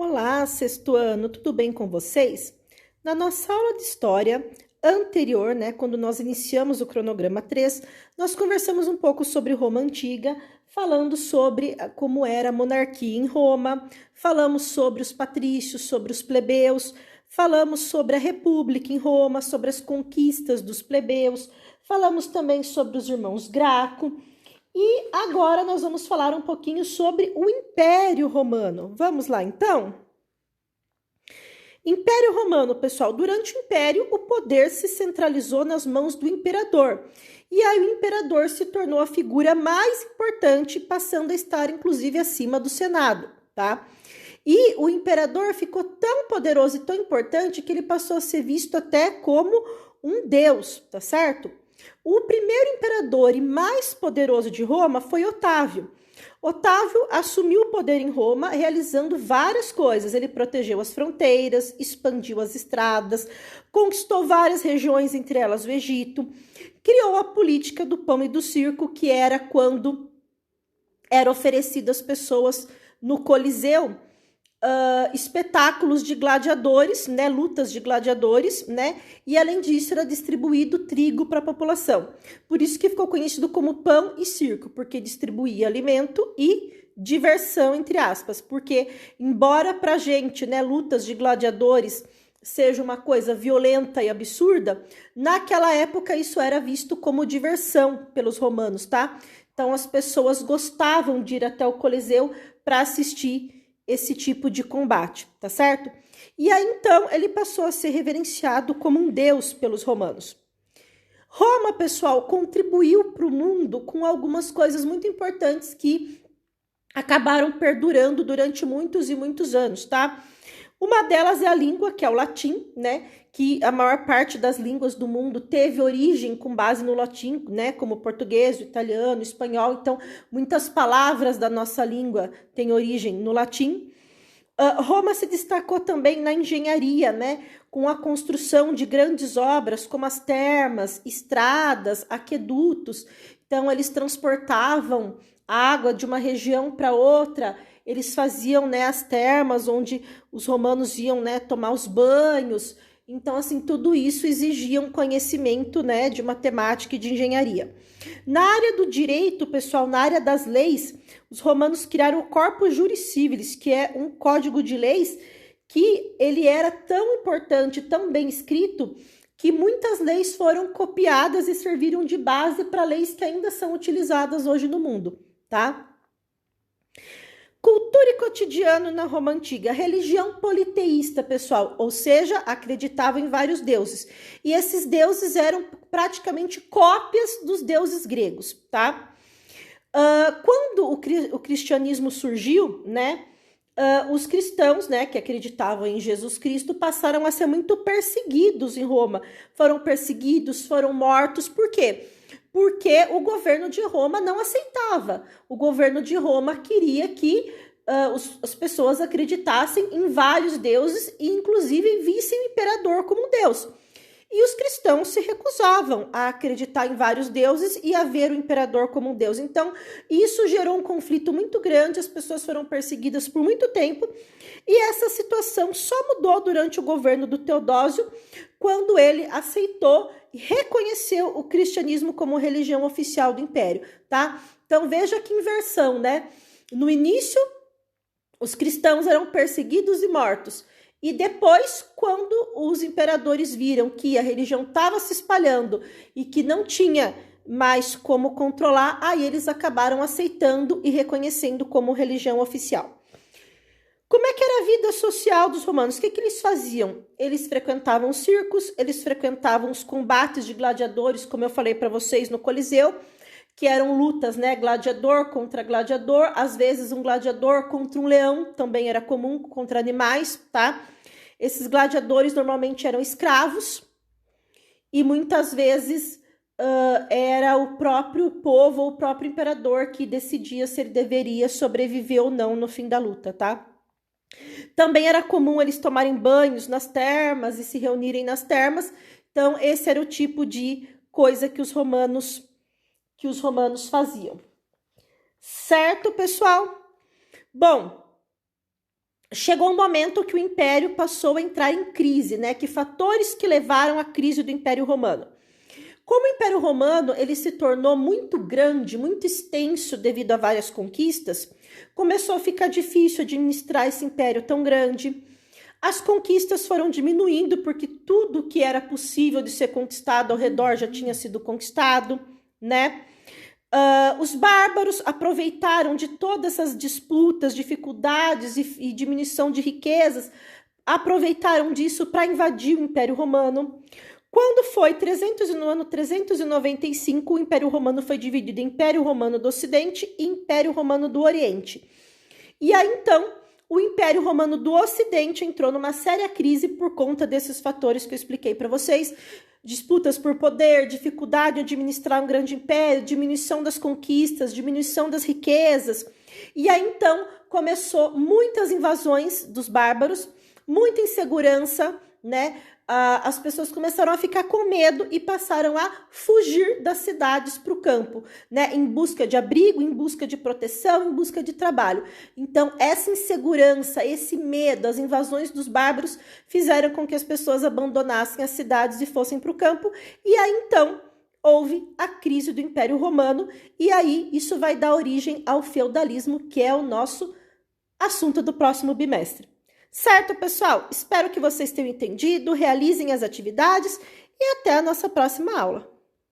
Olá, sexto ano, tudo bem com vocês? Na nossa aula de história anterior, quando nós iniciamos o cronograma 3, nós conversamos um pouco sobre Roma Antiga, falando sobre como era a monarquia em Roma, falamos sobre os patrícios, sobre os plebeus, falamos sobre a república em Roma, sobre as conquistas dos plebeus, falamos também sobre os irmãos Graco. E agora nós vamos falar um pouquinho sobre o Império Romano. Vamos lá, então? Império Romano, pessoal. Durante o Império, o poder se centralizou nas mãos do imperador. E aí o imperador se tornou a figura mais importante, passando a estar, inclusive, acima do Senado, tá? E o imperador ficou tão poderoso e tão importante que ele passou a ser visto até como um deus, tá certo? O primeiro imperador e mais poderoso de Roma foi Otávio. Otávio assumiu o poder em Roma, realizando várias coisas. Ele protegeu as fronteiras, expandiu as estradas, conquistou várias regiões, entre elas o Egito, criou a política do pão e do circo, que era quando era oferecido às pessoas no Coliseu espetáculos de gladiadores, lutas de gladiadores, e além disso era distribuído trigo para a população. Por isso que ficou conhecido como pão e circo, porque distribuía alimento e diversão, entre aspas, porque embora para a gente, lutas de gladiadores seja uma coisa violenta e absurda, naquela época isso era visto como diversão pelos romanos, tá? Então as pessoas gostavam de ir até o Coliseu para assistir esse tipo de combate, tá certo? E aí, então, ele passou a ser reverenciado como um deus pelos romanos. Roma, pessoal, contribuiu para o mundo com algumas coisas muito importantes que acabaram perdurando durante muitos e muitos anos, tá? Uma delas é a língua, que é o latim, que a maior parte das línguas do mundo teve origem com base no latim, como o português, o italiano, o espanhol. Então, muitas palavras da nossa língua têm origem no latim. Roma se destacou também na engenharia, com a construção de grandes obras, como as termas, estradas, aquedutos. Então, eles transportavam água de uma região para outra. Eles faziam as termas onde os romanos iam tomar os banhos. Então, assim, tudo isso exigia um conhecimento de matemática e de engenharia. Na área do direito, pessoal, na área das leis, os romanos criaram o Corpus Juris Civilis, que é um código de leis que ele era tão importante, tão bem escrito, que muitas leis foram copiadas e serviram de base para leis que ainda são utilizadas hoje no mundo, tá? Cultura e cotidiano na Roma Antiga, religião politeísta, pessoal, ou seja, acreditavam em vários deuses. E esses deuses eram praticamente cópias dos deuses gregos, tá? Quando o cristianismo surgiu, os cristãos, que acreditavam em Jesus Cristo, passaram a ser muito perseguidos em Roma. Foram perseguidos, foram mortos, por quê? Porque o governo de Roma não aceitava. O governo de Roma queria que as pessoas acreditassem em vários deuses e, inclusive, vissem o imperador como um deus. E os cristãos se recusavam a acreditar em vários deuses e a ver o imperador como um deus. Então, isso gerou um conflito muito grande, as pessoas foram perseguidas por muito tempo, e essa situação só mudou durante o governo do Teodósio, quando ele aceitou e reconheceu o cristianismo como religião oficial do império, tá? Então, veja que inversão, No início, os cristãos eram perseguidos e mortos. E depois, quando os imperadores viram que a religião estava se espalhando e que não tinha mais como controlar, aí eles acabaram aceitando e reconhecendo como religião oficial. Como é que era a vida social dos romanos? O que eles faziam? Eles frequentavam circos, eles frequentavam os combates de gladiadores, como eu falei para vocês no Coliseu, que eram lutas, gladiador contra gladiador, às vezes um gladiador contra um leão, também era comum, contra animais, tá? Esses gladiadores normalmente eram escravos e muitas vezes era o próprio povo ou o próprio imperador que decidia se ele deveria sobreviver ou não no fim da luta, tá? Também era comum eles tomarem banhos nas termas e se reunirem nas termas. Então, esse era o tipo de coisa que os romanos faziam. Certo, pessoal? Bom, chegou um momento que o Império passou a entrar em crise, né? Que fatores que levaram à crise do Império Romano? Como o Império Romano ele se tornou muito grande, muito extenso devido a várias conquistas, começou a ficar difícil administrar esse império tão grande. As conquistas foram diminuindo porque tudo que era possível de ser conquistado ao redor já tinha sido conquistado, né? Os bárbaros aproveitaram de todas essas disputas, dificuldades e diminuição de riquezas, aproveitaram disso para invadir o Império Romano. Quando foi no ano 395, o Império Romano foi dividido em Império Romano do Ocidente e Império Romano do Oriente. E aí, então, o Império Romano do Ocidente entrou numa séria crise por conta desses fatores que eu expliquei para vocês. Disputas por poder, dificuldade de administrar um grande império, diminuição das conquistas, diminuição das riquezas. E aí, então, começou muitas invasões dos bárbaros, muita insegurança, né? As pessoas começaram a ficar com medo e passaram a fugir das cidades para o campo, né? Em busca de abrigo, em busca de proteção, em busca de trabalho. Então, essa insegurança, esse medo, as invasões dos bárbaros fizeram com que as pessoas abandonassem as cidades e fossem para o campo. E aí, então, houve a crise do Império Romano. E aí, isso vai dar origem ao feudalismo, que é o nosso assunto do próximo bimestre. Certo, pessoal? Espero que vocês tenham entendido, realizem as atividades e até a nossa próxima aula.